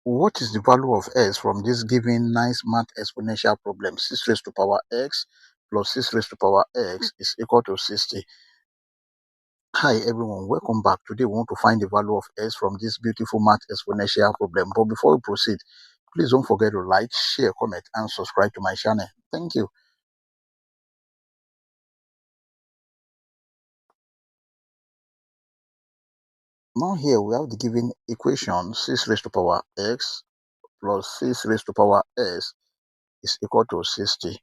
What is the value of s from this given nice math exponential problem? 6 raised to power x plus 6 raised to power x is equal to 60. Hi everyone, welcome back. Today we want to find the value of s from this beautiful math exponential problem. But before we proceed, please don't forget to like, share, comment, and subscribe to my channel. Thank you. Now here we have the given equation 6 raised to power x plus 6 raised to power s is equal to 60.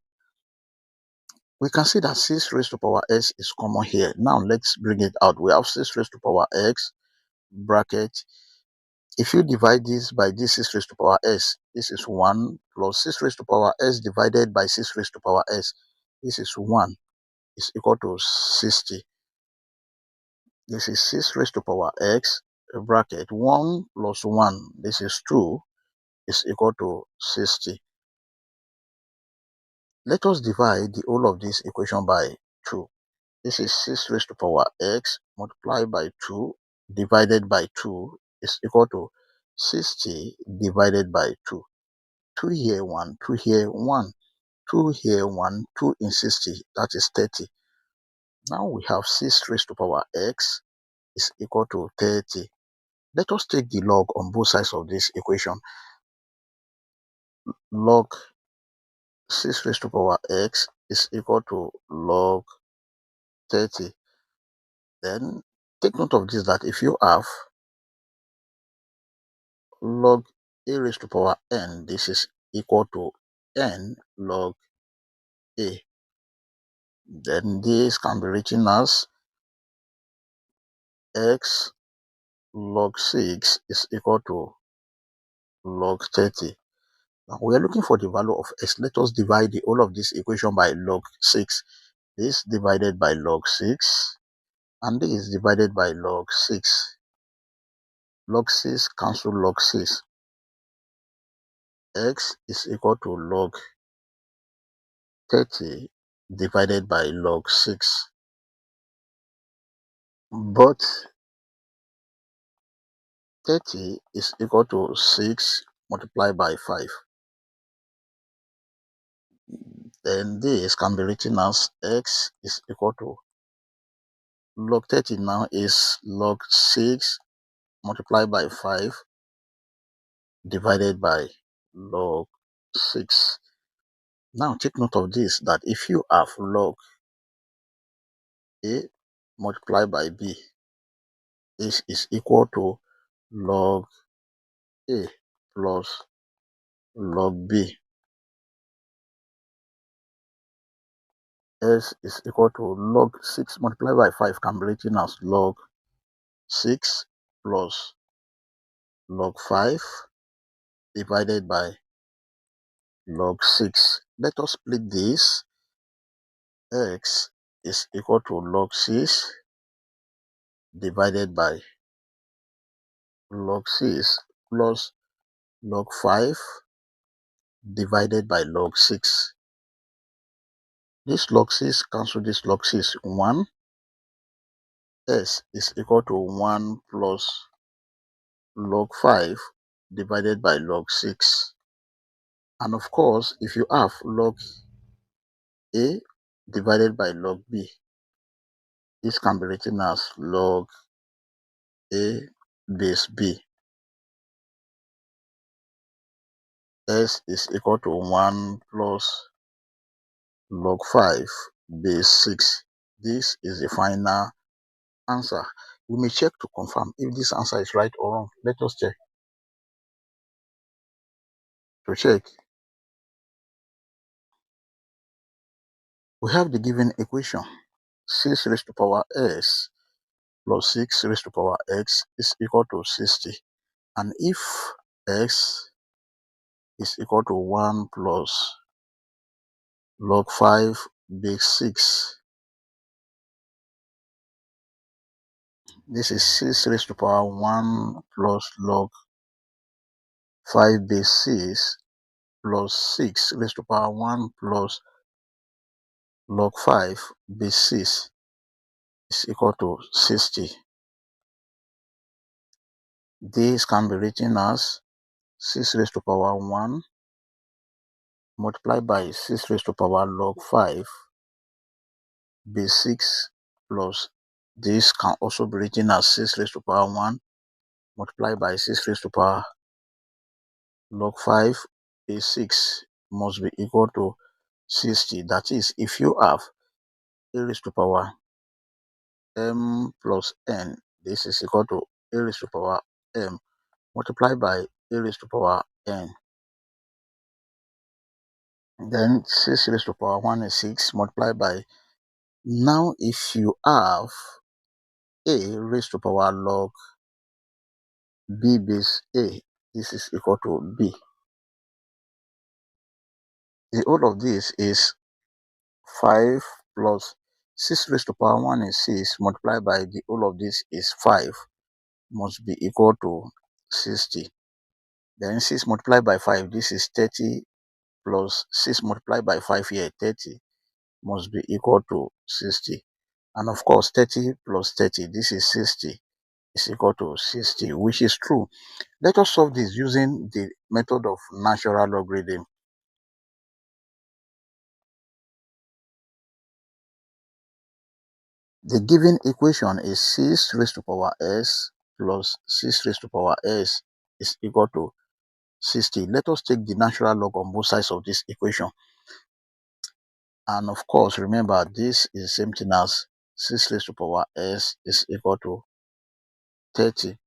We can see that 6 raised to power s is common here. Now let's bring it out. We have 6 raised to power x bracket. If you divide this by this 6 raised to power s, this is 1 plus 6 raised to power s divided by 6 raised to power s. This is 1 is equal to 60. This is 6 raised to power x bracket 1 plus 1. This is 2 is equal to 60. Let us divide the whole of this equation by 2. This is 6 raised to power x multiplied by 2 divided by 2 is equal to 60 divided by 2. 2 here, 1, 2 here, 1, 2 here, 1, 2 in 60, that is 30. Now we have 6 raised to power x is equal to 30. Let us take the log on both sides of this equation. Log 6 raised to power x is equal to log 30. Then take note of this, that if you have log a raised to power n, this is equal to n log a. Then this can be written as x log 6 is equal to log 30. Now we are looking for the value of x. Let us divide the whole of this equation by log 6. This divided by log 6 and this divided by log 6. Log 6 cancel log 6. X is equal to log 30 divided by log 6. But 30 is equal to 6 multiplied by 5. Then this can be written as x is equal to log 30 now is log 6 multiplied by 5 divided by log 6. Now take note of this, that if you have log a multiplied by b, this is equal to log a plus log b. S is equal to log 6 multiplied by 5 can be written as log 6 plus log 5 divided by log 6. Let us split this. X is equal to log 6 divided by log 6 plus log 5 divided by log 6. This log 6 cancel this log 6. 1. S is equal to 1 plus log 5 divided by log 6. And of course, if you have log a divided by log b, this can be written as log a base b. S is equal to 1 plus log 5 base 6. This is the final answer. We may check to confirm if this answer is right or wrong. Let us check. To check, we have the given equation 6 raised to power s plus 6 raised to power x is equal to 60. And if x is equal to 1 plus log 5 base 6, this is 6 raised to power 1 plus log 5 base 6 plus 6 raised to power 1 plus log 5 base 6 is equal to 60. This can be written as 6 raised to power 1 multiplied by 6 raised to power log 5 base 6 plus this can also be written as 6 raised to power 1 multiplied by 6 raised to power log 5 base 6 must be equal to 60. That is, if you have a raised to power m plus n, this is equal to a raised to power m multiplied by a raised to power n. Then 6 raised to power 1 is 6 multiplied by, now if you have a raised to power log b base a, this is equal to b. The whole of this is 5 plus 6 raised to power 1 is 6 multiplied by the whole of this is 5 must be equal to 60. Then 6 multiplied by 5, this is 30 plus 6 multiplied by 5 here, 30 must be equal to 60. And of course, 30 plus 30, this is 60, is equal to 60, which is true. Let us solve this using the method of natural logarithm. The given equation is 6 raised to power s plus 6 raised to power s is equal to 60. Let us take the natural log on both sides of this equation. And of course, remember, this is the same thing as 6 raised to power s is equal to 30.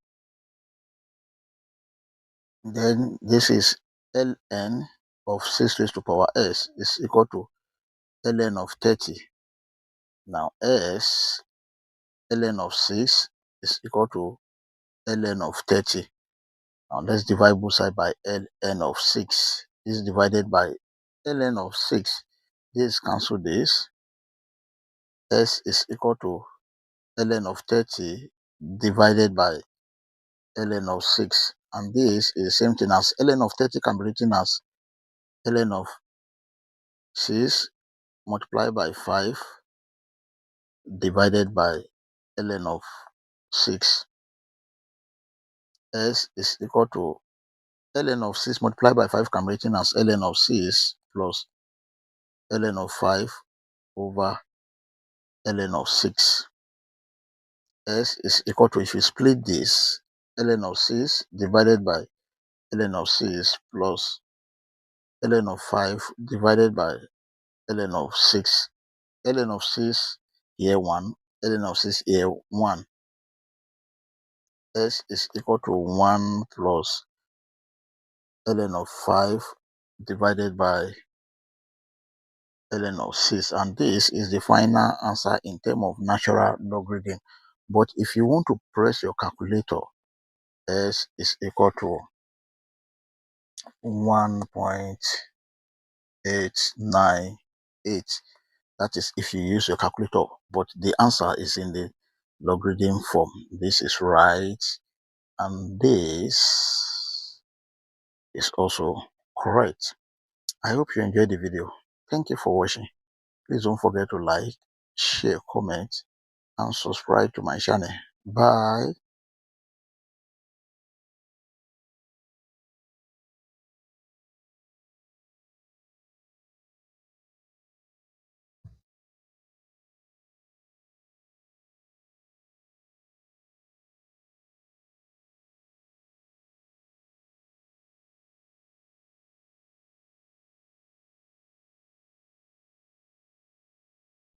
Then this is ln of 6 raised to power s is equal to ln of 30. Now ln of 6 is equal to ln of 30. Now let's divide both sides by ln of 6. This is divided by ln of 6. This cancel this. S is equal to ln of 30 divided by ln of 6. And this is the same thing as ln of 30 can be written as ln of 6 multiplied by 5 divided by ln of 6. S is equal to ln of 6 multiplied by 5 can be written as ln of 6 plus ln of 5 over ln of 6. S is equal to, if you split this, ln of 6 divided by ln of 6 plus ln of 5 divided by ln of 6. ln of 6 here 1, ln of 6 here 1. S is equal to 1 plus ln of 5 divided by ln of 6. And this is the final answer in terms of natural logarithm. But if you want to press your calculator, S is equal to 1.898. That is if you use your calculator, but the answer is in the logarithm form. This is right, and this is also correct. I hope you enjoyed the video. Thank you for watching. Please don't forget to like, share, comment, and subscribe to my channel. Bye.